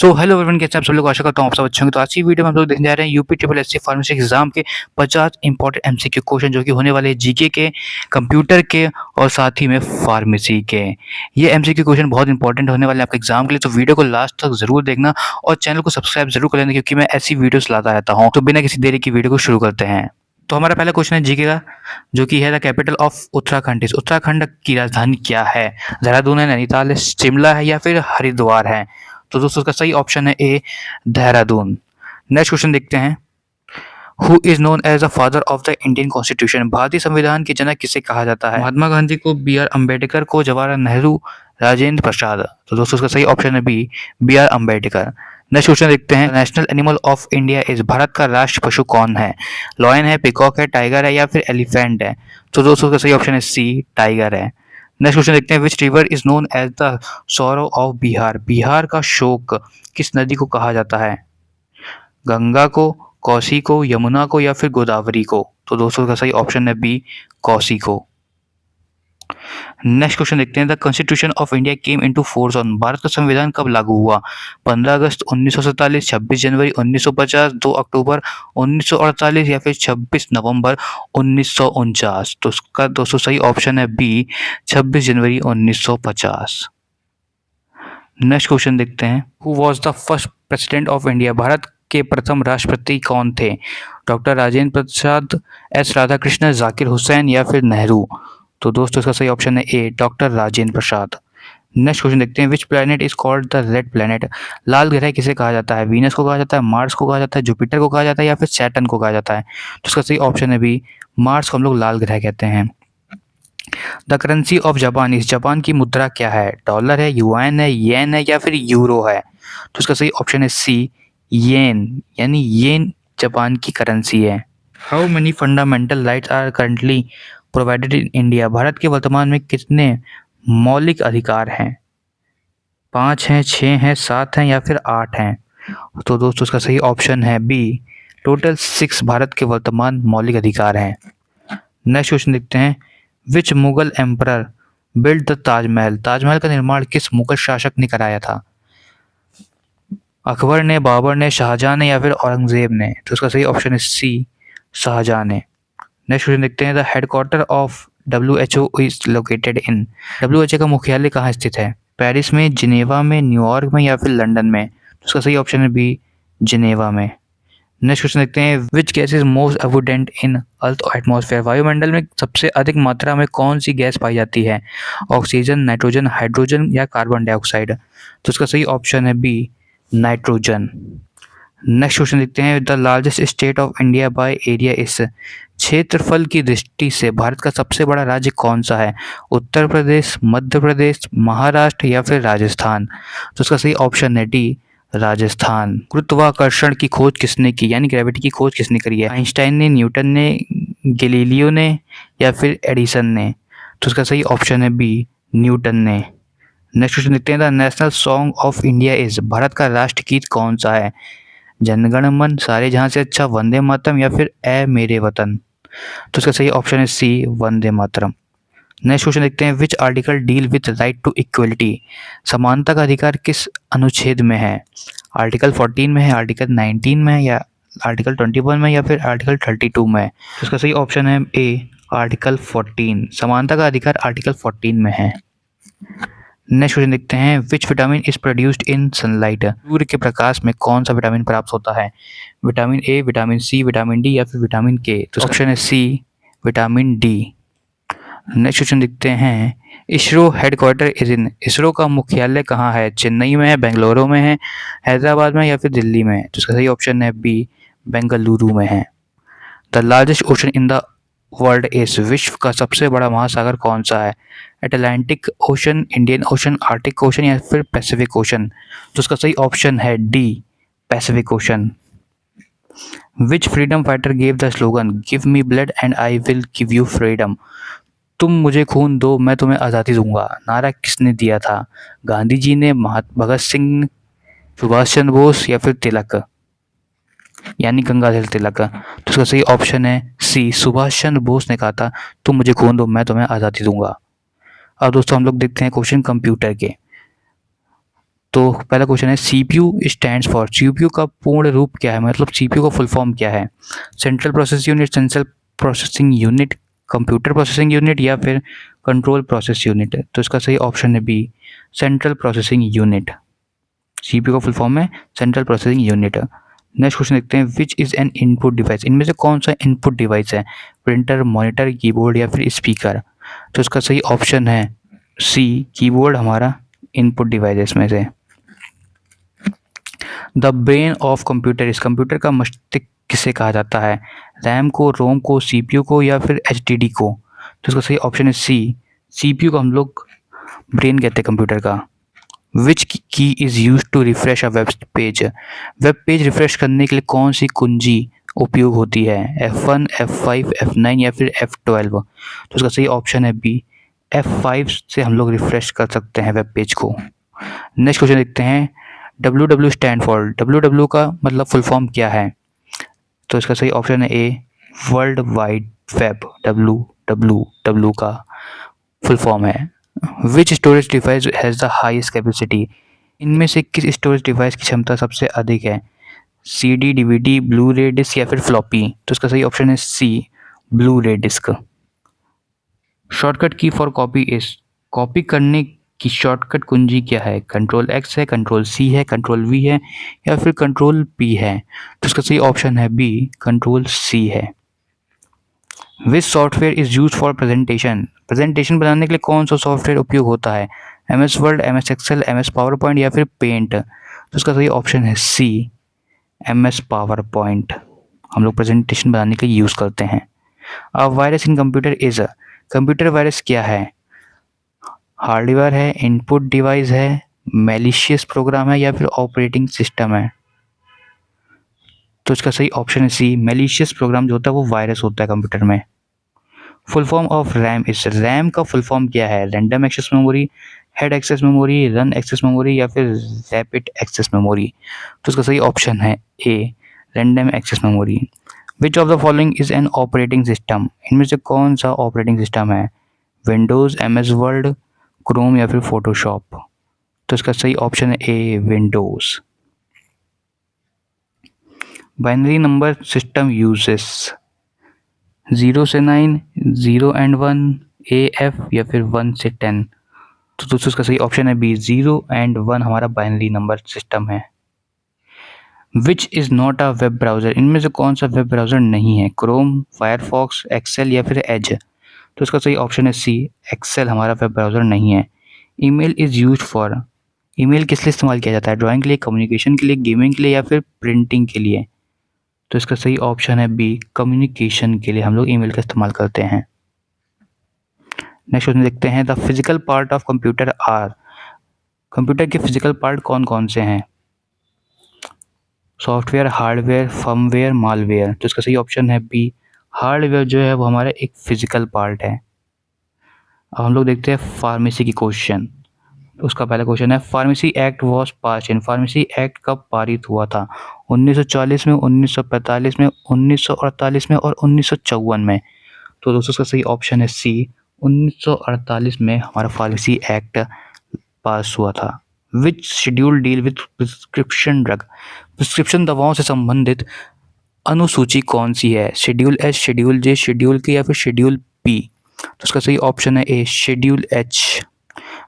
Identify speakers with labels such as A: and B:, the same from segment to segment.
A: So hello everyone, कैसे आप सब लोग? आशा करता हूँ आप सब अच्छे होंगे। तो आज की वीडियो में हम लोग देखने जा रहे हैं UP triple SC pharmacy exam के 50 इंपॉर्टेंट एमसीक्यू क्वेश्चन जो कि होने वाले हैं जीके के, कंप्यूटर के और साथ ही में फार्मेसी के। ये एमसीक्यू क्वेश्चन बहुत इंपॉर्टेंट होने वाले हैं आपके एग्जाम के लिए, तो वीडियो को लास्ट तक जरूर देखना और चैनल को सब्सक्राइब जरूर कर लेना क्योंकि मैं ऐसी वीडियोस लाता रहता हूँ। तो बिना किसी देरी की वीडियो को शुरू करते हैं। तो हमारा पहला क्वेश्चन है जीके का, जो कि है द कैपिटल ऑफ उत्तराखंड। इस उत्तराखंड की राजधानी क्या है? देहरादून है, नैनीताल है, शिमला है या फिर हरिद्वार है? तो दोस्तों उसका सही ऑप्शन है ए, देहरादून। नेक्स्ट क्वेश्चन देखते हैं। Who is known as the father of the Indian constitution? भारतीय संविधान के जनक किसे कहा जाता है? महात्मा गांधी को, बी आर अम्बेडकर को, जवाहरलाल नेहरू, राजेंद्र प्रसाद? तो दोस्तों उसका सही ऑप्शन है B, B R Ambedkar. Next question देखते हैं। National animal of India is, Bharat का राष्ट्र पशु कौन है? लॉयन है, पिकॉक है, टाइगर है या फिर एलिफेंट है? तो दोस्तों उसका सही ऑप्शन है सी, टाइगर है। नेक्स्ट क्वेश्चन देखते हैं। Which river is known as the sorrow of Bihar? Bihar का शोक किस नदी को कहा जाता है? गंगा को, कोसी को, यमुना को या फिर गोदावरी को? तो दोस्तों का सही ऑप्शन है बी, कोसी को। नेक्स्ट क्वेश्चन देखते हैं। The constitution of India came into force on, Bharat का संविधान कब लागू हुआ? 15 अगस्त 1947, 26 जनवरी 1950, 2 अक्टूबर 1948 या फिर 26 नवंबर 1949? तो उसका दोस्तों सही ऑप्शन है बी, 26 जनवरी 1950। नेक्स्ट क्वेश्चन देखते हैं। Who was the first president of India? Bharat के प्रथम राष्ट्रपति कौन थे? डॉक्टर राजेंद्र प्रसाद, एस राधाकृष्णन, जाकिर हुसैन या फिर नेहरू? तो दोस्तों इसका सही ऑप्शन है A, doctor Rajendra Prasad. Next question देखते हैं। Which planet is called the red planet? लाल ग्रह किसे कहा जाता है? वीनस को कहा जाता है, मार्स को कहा जाता है, जुपिटर को कहा जाता है या फिर सैटर्न को कहा जाता है? तो इसका सही ऑप्शन है बी, मार्स को हम लोग लाल ग्रह कहते हैं। द करेंसी ऑफ जापान, इस जापान की मुद्रा क्या है? डॉलर है, युआन है, येन है या फिर यूरो है? तो इसका सही ऑप्शन है सी, येन, यानी येन जापान की करेंसी है। How many fundamental rights are currently provided in India? Bharat के वर्तमान में कितने मौलिक अधिकार हैं? 5 हैं, 6 हैं, 7 हैं या फिर 8 हैं? तो दोस्तों उसका सही ऑप्शन है बी, टोटल 6 भारत के वर्तमान मौलिक अधिकार हैं। नेक्स्ट क्वेश्चन देखते हैं। Which Mughal emperor build the Taj Mahal? Taj Mahal का निर्माण किस मुगल शासक ने कराया था? अकबर ने, बाबर ने, शाहजहां ने या फिर औरंगजेब ने? तो उसका सही ऑप्शन है सी, शाहजहां ने। नेक्स्ट क्वेश्चन देखते हैं। The headquarter of WHO is located in, WHO का मुख्यालय कहाँ स्थित है? पेरिस में, जिनेवा में, न्यूयॉर्क में या फिर लंदन में? तो उसका सही ऑप्शन है बी, जिनेवा में। नेक्स्ट क्वेश्चन देखते हैं। Which gas is most abundant in earth atmosphere? वायुमंडल में सबसे अधिक मात्रा में कौन सी गैस पाई जाती है? ऑक्सीजन, नाइट्रोजन, हाइड्रोजन या कार्बन डाइऑक्साइड? तो उसका सही ऑप्शन है बी, नाइट्रोजन। नेक्स्ट क्वेश्चन देखते हैं। The largest state of India by area is, क्षेत्रफल की दृष्टि से भारत का सबसे बड़ा राज्य कौन सा है? उत्तर प्रदेश, मध्य प्रदेश, महाराष्ट्र या फिर राजस्थान? तो उसका सही ऑप्शन है डी, राजस्थान। गुरुत्वाकर्षण की खोज किसने की, यानी ग्रेविटी की खोज किसने करी है? आइंस्टाइन ने, न्यूटन ने, गैलीलियो ने या फिर एडिसन ने? तो उसका सही ऑप्शन है बी, न्यूटन ने। नेक्स्ट क्वेश्चन देखते हैं। The national song of India is, Bharat का राष्ट्रगीत कौन सा है? जनगण मन, सारे जहां से अच्छा, वंदे मातरम या फिर ए मेरे वतन? तो इसका सही ऑप्शन है सी, वंदे मातरम। नेक्स्ट क्वेश्चन देखते हैं। Which article deal with right to equality? समानता का अधिकार किस अनुच्छेद में है? आर्टिकल 14 में है, आर्टिकल 19 में है या आर्टिकल 21 में या फिर आर्टिकल 32 में? तो इसका सही ऑप्शन है ए, आर्टिकल 14। समानता का अधिकार आर्टिकल 14 में है। नेक्स्ट क्वेश्चन देखते हैं। Which vitamin is produced in sunlight? सूर्य के प्रकाश में कौन सा विटामिन प्राप्त होता है? Vitamin A, vitamin C, vitamin D या फिर विटामिन के? तो ऑप्शन है C, vitamin D. Next question देखते हैं। ISRO headquarter is in, ISRO का मुख्यालय कहाँ है? चेन्नई में है, बेंगलुरु में है, हैदराबाद में या फिर दिल्ली में? तो इसका सही ऑप्शन है बी, बेंगलुरु में है। The largest ocean in the world is, विश्व का सबसे बड़ा महासागर कौन सा है? Atlantic ocean, Indian ocean, Arctic ocean या फिर पैसिफिक ओशन? तो उसका सही ऑप्शन है D, Pacific ocean. Which freedom fighter gave the slogan give me blood and I will give you freedom? तुम मुझे खून दो, मैं तुम्हें आज़ादी दूंगा, नारा किसने दिया था? गांधी जी ने, महात्मा भगत सिंह, सुभाष चंद्र बोस या फिर तिलक, यानी गंगाधर तिलक? तो इसका सही ऑप्शन है सी, सुभाष चंद्र बोस ने कहा था तुम मुझे खून दो, मैं तुम्हें आज़ादी दूंगा। अब दोस्तों हम लोग देखते हैं क्वेश्चन कंप्यूटर के। तो पहला क्वेश्चन है सीपीयू स्टैंड्स फॉर, सीपीयू का पूर्ण रूप क्या है, मतलब सीपीयू का फुल फॉर्म क्या है? Central process unit, central processing unit, computer processing unit या फिर कंट्रोल प्रोसेस यूनिट? तो इसका सही ऑप्शन है B, central processing unit. CPU का फुल फॉर्म है central processing unit. Next question देखते हैं, which is an input device, इनमें से कौन सा इनपुट डिवाइस है? प्रिंटर, मॉनिटर, कीबोर्ड या फिर स्पीकर? तो इसका सही ऑप्शन है सी, कीबोर्ड हमारा इनपुट डिवाइस है इसमें से। द ब्रेन ऑफ कंप्यूटर, इस कंप्यूटर का मस्तिष्क किसे कहा जाता है? रैम को, रोम को, सीपीयू को या फिर एचडीडी को? तो इसका सही ऑप्शन है सी, सीपीयू को हम लोग ब्रेन कहते हैं कंप्यूटर का। Which key is use to refresh a web page, web page refresh करने के लिए कौन सी कुंजी उपयोग होती है? F1, F5, F9 या फिर F12? तो इसका सही ऑप्शन है बी, F5 से हम लोग रिफ्रेश कर सकते हैं वेब पेज को। नेक्स्ट क्वेश्चन देखते हैं, WW स्टैंड फॉर, WW का मतलब फुल फॉर्म क्या है? तो इसका सही ऑप्शन है A, world wide web. WWW का फुल फॉर्म है। Which storage device has the highest capacity, इनमें से किस स्टोरेज डिवाइस की क्षमता सबसे अधिक है? CD, DVD, ब्लू रे डिस्क या फिर फ्लॉपी? तो इसका सही ऑप्शन है सी, ब्लू रे डिस्क। शॉर्टकट की फॉर कॉपी इज, कॉपी करने की शॉर्टकट कुंजी क्या है? कंट्रोल X है, कंट्रोल C है, कंट्रोल V है या फिर कंट्रोल P है? तो इसका सही ऑप्शन है बी, कंट्रोल C है। विच software is use for presentation, presentation बनाने के लिए कौन सा सॉफ्टवेयर उपयोग होता है? MS word, MS Excel, MS PowerPoint या फिर पेंट? तो इसका सही ऑप्शन है सी, MS पावर पॉइंट हम लोग प्रेजेंटेशन बनाने के लिए यूज़ करते हैं। अब virus in computer is, computer virus क्या है? हार्डवेयर है, इनपुट डिवाइस है, मैलिशियस प्रोग्राम है या फिर ऑपरेटिंग सिस्टम है? तो इसका सही ऑप्शन है सी, मैलिशियस प्रोग्राम जो होता है वो वायरस होता है कंप्यूटर में। Full form of RAM is, RAM का फुल फॉर्म क्या है? Random access memory, head access memory, run access memory या फिर रैपिड एक्सेस मेमोरी? तो इसका सही ऑप्शन है A, random access memory. Which of the following is an operating system, इनमें से कौन सा ऑपरेटिंग सिस्टम है? विंडोज़, MS वर्ड, क्रोम या फिर फोटोशॉप? तो इसका सही ऑप्शन है A, Windows. Binary number system uses 0 से 9, 0 एंड 1, AF या फिर 1 से 10? तो दोस्तों इसका सही ऑप्शन है बी, 0 एंड 1 हमारा बाइनरी नंबर सिस्टम है। Which is not a web browser, इनमें से कौन सा वेब ब्राउज़र नहीं है? क्रोम, फायरफॉक्स, एक्सेल या फिर एज? तो इसका सही ऑप्शन है सी, एक्सेल हमारा वेब ब्राउज़र नहीं है। Email is used for, email किस लिए इस्तेमाल किया जाता है? ड्राइंग के लिए, कम्युनिकेशन के लिए, गेमिंग के लिए या फिर प्रिंटिंग के लिए? तो इसका सही ऑप्शन है बी, कम्युनिकेशन के लिए हम लोग ईमेल का इस्तेमाल करते हैं। नेक्स्ट क्वेश्चन देखते हैं, the physical part of computer are, computer के फिजिकल पार्ट कौन कौन से हैं? Software, hardware, firmware, malware? तो इसका सही ऑप्शन है बी, हार्डवेयर जो है वो हमारा एक फिजिकल पार्ट है। अब हम लोग देखते हैं फार्मेसी की क्वेश्चन। उसका पहला क्वेश्चन है, pharmacy act was pass in, pharmacy act कब पारित हुआ था? 1940 में, 1945 में, 1948 में और 1954 में? तो दोस्तों इसका सही ऑप्शन है सी, 1948 में हमारा फार्मेसी एक्ट पास हुआ था। Which schedule deal with prescription drug, prescription दवाओं से संबंधित अनुसूची कौन सी है? Schedule H, schedule J, schedule K या फिर शेड्यूल पी? तो उसका सही ऑप्शन है A, schedule H.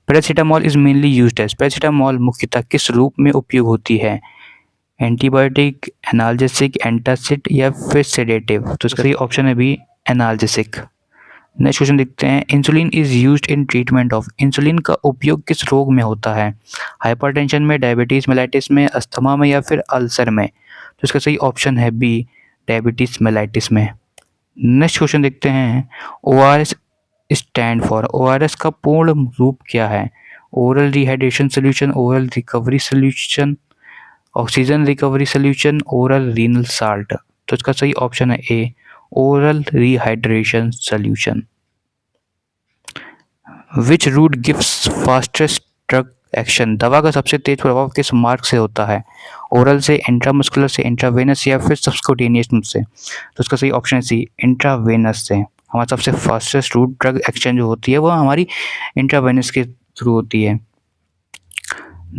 A: Paracetamol is mainly used as, paracetamol मुख्यतः किस रूप में उपयोग होती है? एंटीबायोटिक, एनाल्जेसिक, एंटासिड या फिर सेडेटिव? तो इसका सही ऑप्शन है बी, एनाल्जेसिक। नेक्स्ट क्वेश्चन देखते हैं, insulin is used in treatment of, insulin का उपयोग किस रोग में होता है? हाइपरटेंशन में, डायबिटीज मेलाइटिस में, अस्थमा में या फिर अल्सर में? तो इसका सही ऑप्शन है बी, डायबिटीज मेलाइटिस में। नेक्स्ट क्वेश्चन देखते हैं, ORS स्टैंड फॉर, ORS का पूर्ण रूप क्या है? Oral rehydration solution, oral recovery solution, oxygen recovery solution, oral renal salt? तो इसका सही ऑप्शन है A, oral rehydration solution. Which route gives fastest drug action, दवा का सबसे तेज प्रभाव किस मार्ग से होता है? ओरल से, इंट्रामस्कुलर से, इंट्रावेनस या फिर सब्सक्यूटेनियस से? तो इसका सही ऑप्शन है सी, इंट्रावेनस से। हमारा सबसे फास्टेस्ट रूट ड्रग एक्शन जो होती है वो हमारी इंट्रावेनस के थ्रू होती है।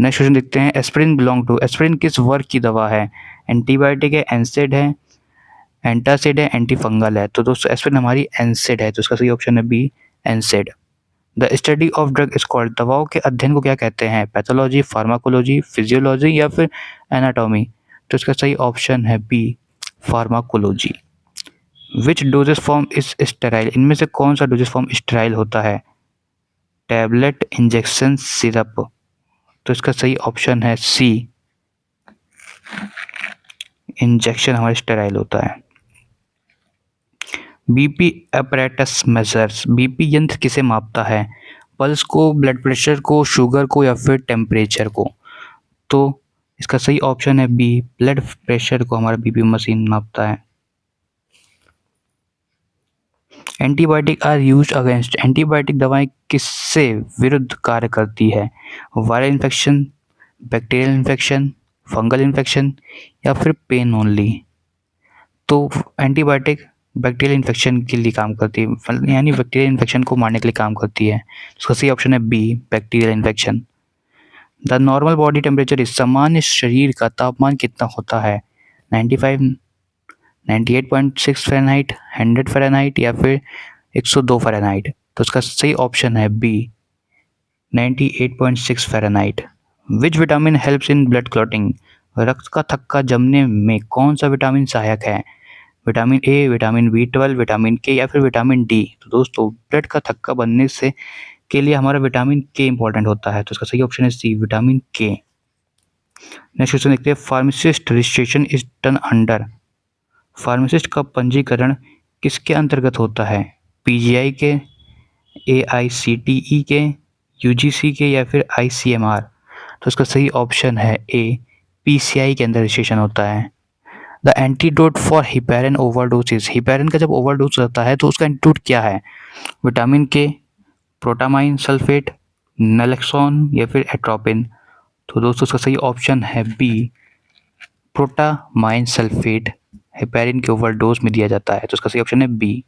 A: नेक्स्ट क्वेश्चन देखते हैं, एस्पिरिन बिलोंग टू, एस्पिरिन किस वर्ग की दवा है? एंटीबायोटिक है, एनसेड है, एंटासिड है, एंटी फंगल है। तो दोस्तों एस्पिरिन हमारी एनसेड है, तो इसका सही ऑप्शन है बी, एनसेड। The study of drug is called, दवाओं के अध्ययन को क्या कहते हैं? पैथोलॉजी, फार्माकोलॉजी, फिजियोलॉजी या फिर एनाटॉमी। तो इसका सही ऑप्शन है B, pharmacology. Which doses form is sterile, इनमें से कौन सा डोजेस फॉर्म स्टेराइल होता है? Tablet, injection, syrup. तो इसका सही ऑप्शन है सी, इंजेक्शन हमारा स्टेराइल होता है। बीपी अपैरेटस मेजर्स, बीपी यंत्र किसे मापता है? पल्स को, ब्लड प्रेशर को, शुगर को या फिर टेम्परेचर को। तो इसका सही ऑप्शन है बी, ब्लड प्रेशर को हमारा बीपी मशीन मापता है। Antibiotic are used against, antibiotic दवाएं किससे विरुद्ध कार्य करती है? Viral infection, bacterial infection, fungal infection या फिर पेन ओनली। तो एंटीबायोटिक बैक्टीरियल इन्फेक्शन के लिए काम करती है, यानी बैक्टीरियल इन्फेक्शन को मारने के लिए काम करती है। इसका सही ऑप्शन है B, bacterial infection. The normal body temperature is, सामान्य शरीर का तापमान कितना होता है? 95, 98.6 फ़ारेनहाइट, 100 फ़ारेनहाइट या फिर 102 फ़ारेनहाइट। तो इसका सही ऑप्शन है B, 98.6 Fahrenheit. Which vitamin helps in blood clotting, रक्त का थक्का जमने में कौन सा विटामिन सहायक है? Vitamin A, vitamin B12, vitamin के या फिर विटामिन डी। तो दोस्तों ब्लड का थक्का बनने से के लिए हमारा विटामिन के इंपॉर्टेंट होता है, तो इसका सही ऑप्शन है सी, विटामिन के। नेक्स्ट क्वेश्चन देखते हैं, pharmacist registration is done under, pharmacist का पंजीकरण किसके अंतर्गत होता है? PGI के, AICTE के, UGC के या फिर ICMR। तो इसका सही ऑप्शन है ए, PCI के अंदर रजिस्ट्रेशन होता है। The antidote for heparin overdoses, heparin का जब ओवरडोज होता है तो उसका एंटीडोट क्या है? विटामिन के, प्रोटामाइन सल्फेट, नैलोक्सोन या फिर एट्रोपिन। तो दोस्तों इसका सही ऑप्शन है बी, प्रोटामाइन सल्फेट हिपेरिन के ओवरडोज में दिया जाता है, तो इसका सही ऑप्शन है बी।